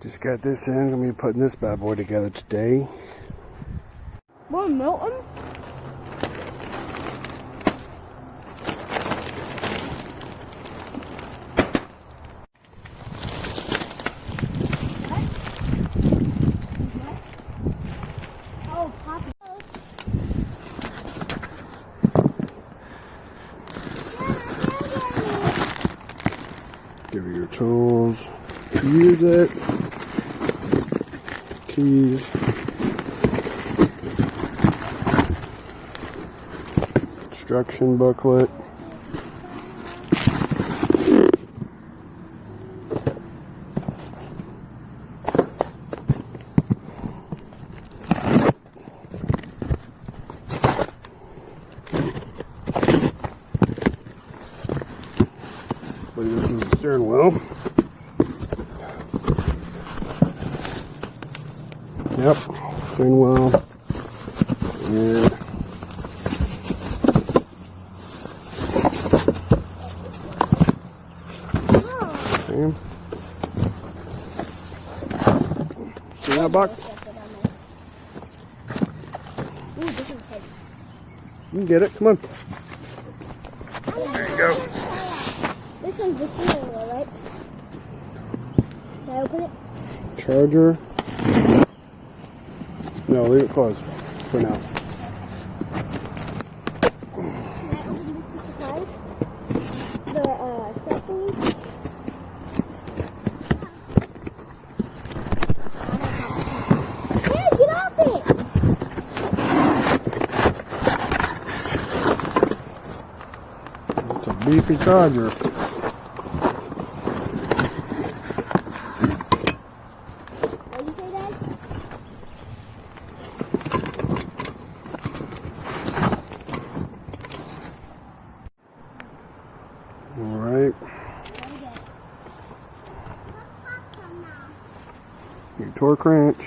Just got this in. I'm gonna be putting this bad boy together today. Want to melt them? Oh, Poppy. Give you your tools to use it. Keys. Instruction booklet. But this is the steering wheel. Yep, steering wheel. And okay. See that box? Ooh, this one's heavy. You can get it. Come on. There you go. This one's the steering wheel, right? Can I open it? Charger. No, leave it closed for now. Can I open this piece of pie? The step thingy? Hey, get off it! It's a beefy charger. What did you say, Dad? Alright. Your torque wrench.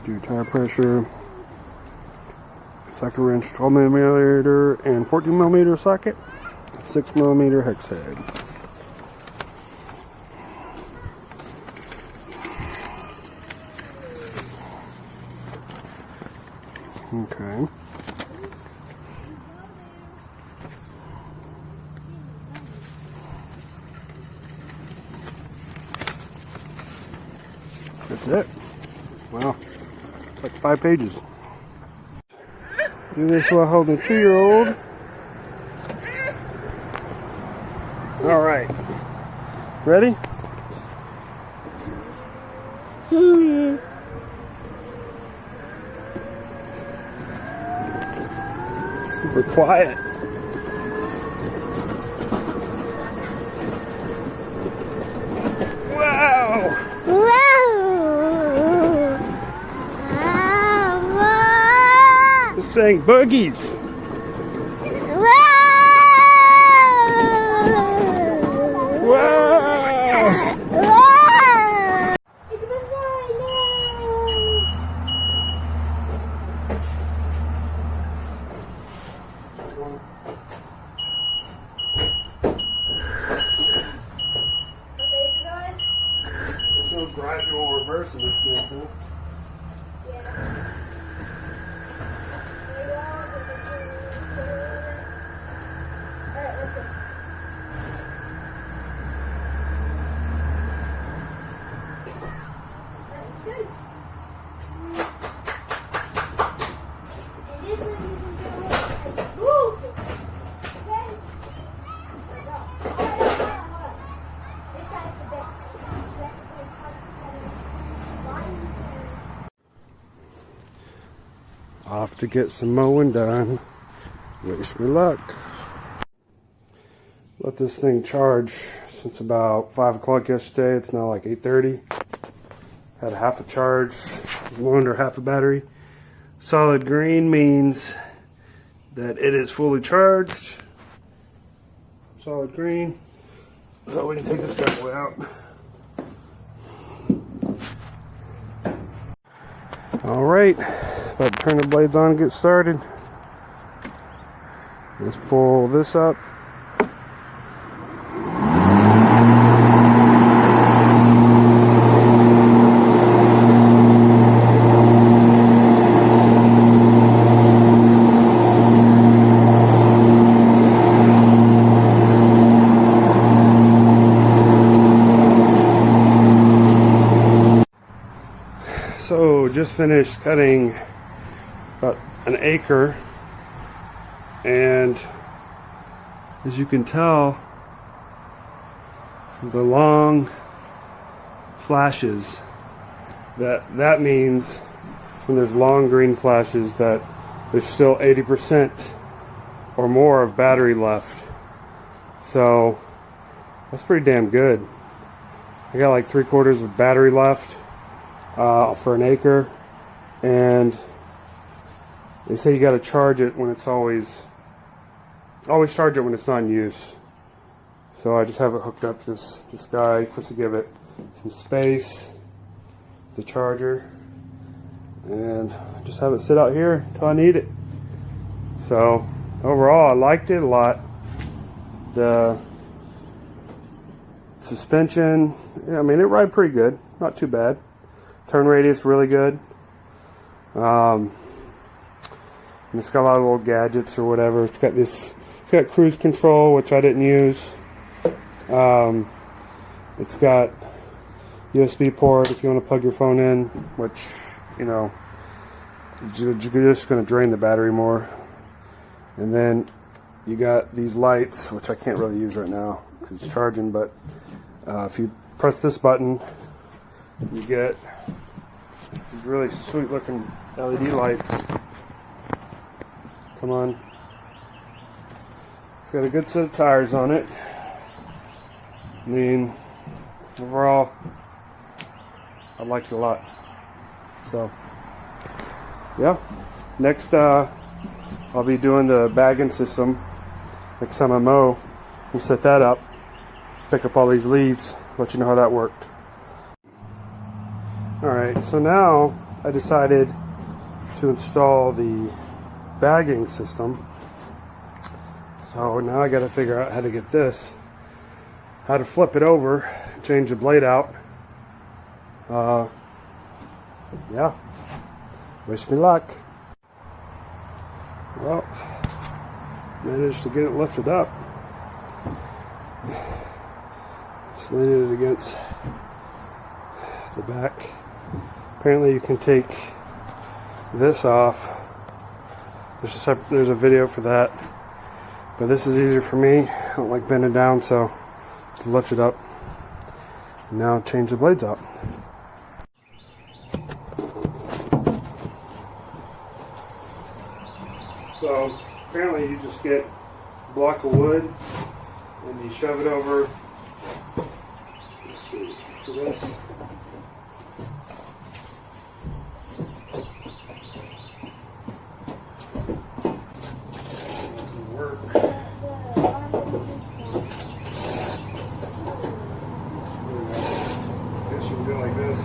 Do your tire pressure. Socket wrench, 12mm and 14mm socket. 6mm hex head. Okay. That's it. Wow. Like 5 pages. Do this while holding a 2-year-old. Alright. Ready? Super quiet. Wow! It's saying boogies. Wow! It's beside me. There's no gradual reverse in this thing, huh? Off to get some mowing done. Wish me luck. Let this thing charge since about 5 o'clock yesterday. It's now like 8:30. Had half a charge, a little under half a battery. Solid green means that it is fully charged. Solid green. So we can take this bad boy out. Alright, about to turn the blades on and get started. Let's pull this up. just finished cutting about an acre, and as you can tell, the long flashes, that means when there's long green flashes that there's still 80% or more of battery left. So that's pretty damn good. I got like 3/4 of battery left for an acre, and they say you got to charge it when it's always charge it when it's not in use. So I just have it hooked up to this guy, supposed to give it some space, the charger, and just have it sit out here until I need it. So overall, I liked it a lot. The suspension, I mean, it ride pretty good, not too bad. Turn radius really good. And it's got a lot of little gadgets or whatever. It's got cruise control, which I didn't use. It's got USB port if you want to plug your phone in, which, you know, you're just going to drain the battery more. And then you got these lights, which I can't really use right now because it's charging, but if you press this button, you get these really sweet looking LED lights. Come on. It's got a good set of tires on it. I mean, overall, I liked it a lot. So, yeah. Next, I'll be doing the bagging system. Next time I mow, we'll set that up, pick up all these leaves, let you know how that worked. Alright, so now I decided to install the bagging system. So now I got to figure out how to get this, how to flip it over, change the blade out. Yeah, wish me luck. Well, managed to get it lifted up. Just landed it against the back. Apparently you can take this off. There's a video for that, but this is easier for me. I don't like bending down, so to lift it up. Now change the blades out. So apparently you just get a block of wood and you shove it over. Let's see, for this. Doesn't work. I guess you can do it like this.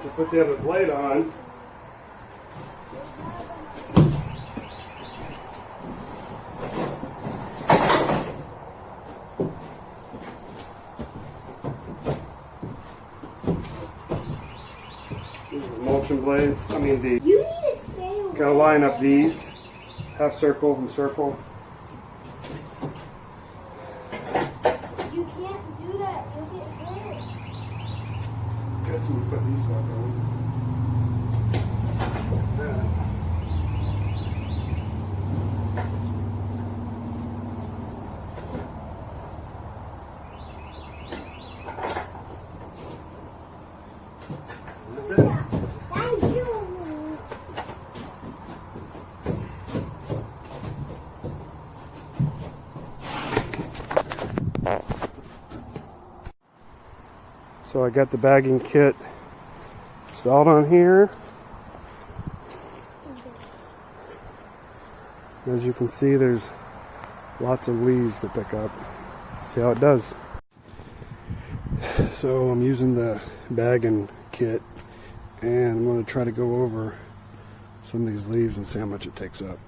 To put the other blade on, these are the mulching blades. I mean, You need to stay away. gotta line up these half circle and circle. You can't do that. You'll get hurt. Guess we put these back on. Like that. That's it. Thank you. So I got the bagging kit installed on here. As you can see, there's lots of leaves to pick up. See how it does. So I'm using the bagging kit, and I'm going to try to go over some of these leaves and see how much it takes up.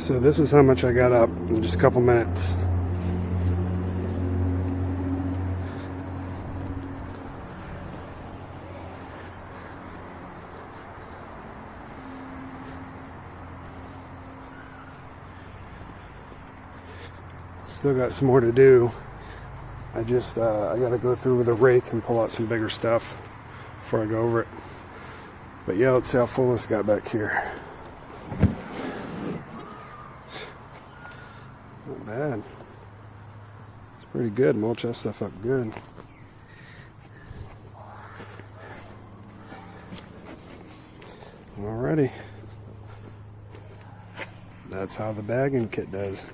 So this is how much I got up in just a couple minutes. Still got some more to do. I gotta go through with a rake and pull out some bigger stuff before I go over it. But yeah, let's see how full this got back here. Not bad. It's pretty good. Mulch that stuff up good. Alrighty. That's how the bagging kit does.